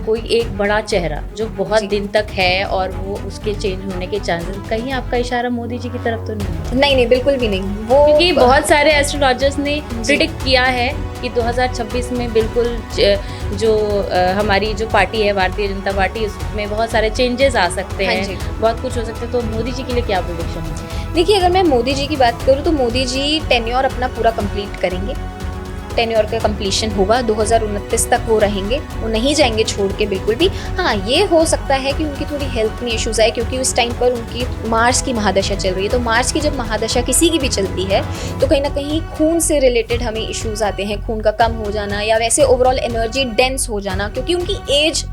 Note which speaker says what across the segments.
Speaker 1: कोई एक बड़ा चेहरा जो बहुत
Speaker 2: जी।
Speaker 1: दिन तक है और वो उसके चेंज होने के चांसेस, कहीं आपका इशारा मोदी जी की तरफ तो नहीं है?
Speaker 2: नहीं नहीं, बिल्कुल भी नहीं। वो
Speaker 1: क्योंकि बहुत सारे एस्ट्रोलॉजर्स ने प्रिडिक्ट किया है कि 2026 में बिल्कुल जो हमारी जो पार्टी है भारतीय जनता पार्टी, उसमें बहुत सारे चेंजेस आ सकते
Speaker 2: हाँ
Speaker 1: हैं,
Speaker 2: जी।
Speaker 1: बहुत कुछ हो सकता है। तो मोदी जी के लिए क्या प्रिडिक्शन है?
Speaker 2: देखिए, अगर मैं मोदी जी की बात करूँ तो मोदी जी टेन्योर अपना पूरा कंप्लीट करेंगे। टेन्योर का कंप्लीशन होगा, 2029 तक वो रहेंगे, वो नहीं जाएंगे छोड़ के बिल्कुल भी। हाँ, ये हो सकता है कि उनकी थोड़ी हेल्थ में इश्यूज आए, क्योंकि उस टाइम पर उनकी मार्स की महादशा चल रही है। तो मार्स की जब महादशा किसी की भी चलती है तो कहीं ना कहीं खून से रिलेटेड हमें इश्यूज आते हैं, खून का कम हो जाना या वैसे ओवरऑल एनर्जी डेंस हो जाना, क्योंकि उनकी एज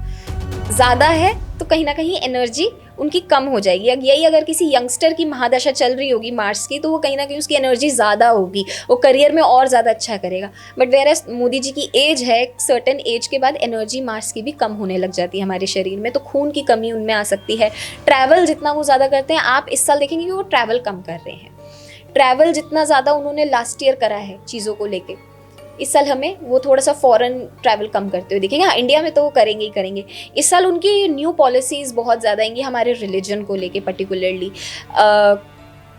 Speaker 2: ज़्यादा है तो कहीं ना कहीं एनर्जी उनकी कम हो जाएगी। यही अगर किसी यंगस्टर की महादशा चल रही होगी मार्स की, तो वो कहीं ना कहीं उसकी एनर्जी ज़्यादा होगी, वो करियर में और ज़्यादा अच्छा करेगा। बट वेरएस मोदी जी की एज है, सर्टेन एज के बाद एनर्जी मार्स की भी कम होने लग जाती है हमारे शरीर में, तो खून की कमी उनमें आ सकती है। ट्रैवल जितना वो ज़्यादा करते हैं, आप इस साल देखेंगे कि वो ट्रैवल कम कर रहे हैं। ट्रैवल जितना ज़्यादा उन्होंने लास्ट ईयर करा है चीज़ों को लेके, इस साल हमें वो थोड़ा सा फॉरेन ट्रैवल कम करते हुए दिखेंगे। हाँ, इंडिया में तो वो करेंगे ही करेंगे। इस साल उनकी न्यू पॉलिसीज़ बहुत ज़्यादा आएंगी हमारे रिलीजन को लेके पर्टिकुलरली।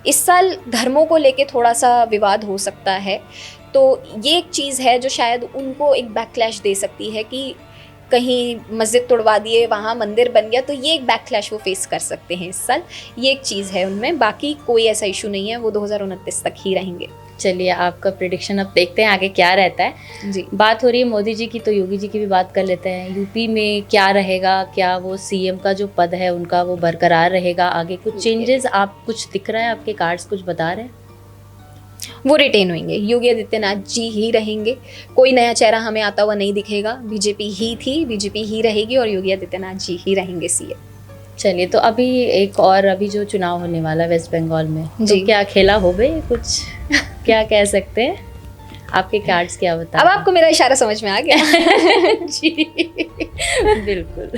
Speaker 2: इस साल धर्मों को लेके थोड़ा सा विवाद हो सकता है, तो ये एक चीज़ है जो शायद उनको एक बैकलैश दे सकती है कि कहीं मस्जिद तोड़वा दिए, वहाँ मंदिर बन गया, तो ये एक बैकलैश वो फेस कर सकते हैं इस साल। ये एक चीज़ है उनमें, बाकी कोई ऐसा इशू नहीं है, वो 2029 तक ही रहेंगे।
Speaker 1: चलिए, आपका प्रिडिक्शन अब देखते हैं आगे क्या रहता है।
Speaker 2: जी।
Speaker 1: बात हो रही है मोदी जी की, तो योगी जी की भी बात कर लेते हैं। यूपी में क्या रहेगा? क्या वो सीएम का जो पद है उनका वो बरकरार रहेगा? आगे कुछ चेंजेस आप कुछ दिख रहा है, आपके कार्ड्स कुछ बता रहे हैं?
Speaker 2: वो रिटेन होंगे, योगी आदित्यनाथ जी ही रहेंगे। कोई नया चेहरा हमें आता हुआ नहीं दिखेगा। बीजेपी ही थी, बीजेपी ही रहेगी और योगी आदित्यनाथ जी ही रहेंगे सीएम।
Speaker 1: चलिए, तो अभी एक और अभी जो चुनाव होने वाला है वेस्ट बंगाल में,
Speaker 2: जी।
Speaker 1: तो क्या खेला हो गए कुछ? क्या कह सकते हैं? आपके कार्ड्स क्या बता?
Speaker 2: अब आपको मेरा इशारा समझ में आ गया।
Speaker 1: जी बिल्कुल।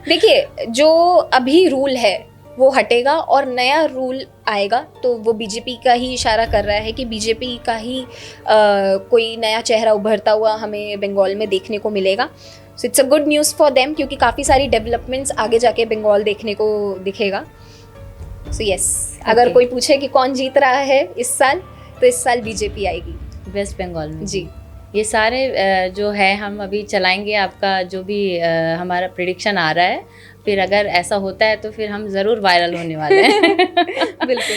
Speaker 2: देखिए, जो अभी रूल है वो हटेगा और नया रूल आएगा, तो वो बीजेपी का ही इशारा कर रहा है कि बीजेपी का ही कोई नया चेहरा उभरता हुआ हमें बंगाल में देखने को मिलेगा। So it's a good news for them, क्योंकि काफ़ी सारी डेवलपमेंट्स आगे जाके बंगाल देखने को दिखेगा। सो यस, अगर कोई पूछे कि कौन जीत रहा है इस साल, तो इस साल बीजेपी आएगी
Speaker 1: वेस्ट बंगाल में।
Speaker 2: जी।
Speaker 1: ये सारे जो है हम अभी चलाएंगे, आपका जो भी हमारा प्रिडिक्शन आ रहा है, फिर अगर ऐसा होता है तो फिर हम ज़रूर वायरल होने वाले हैं।
Speaker 2: बिल्कुल।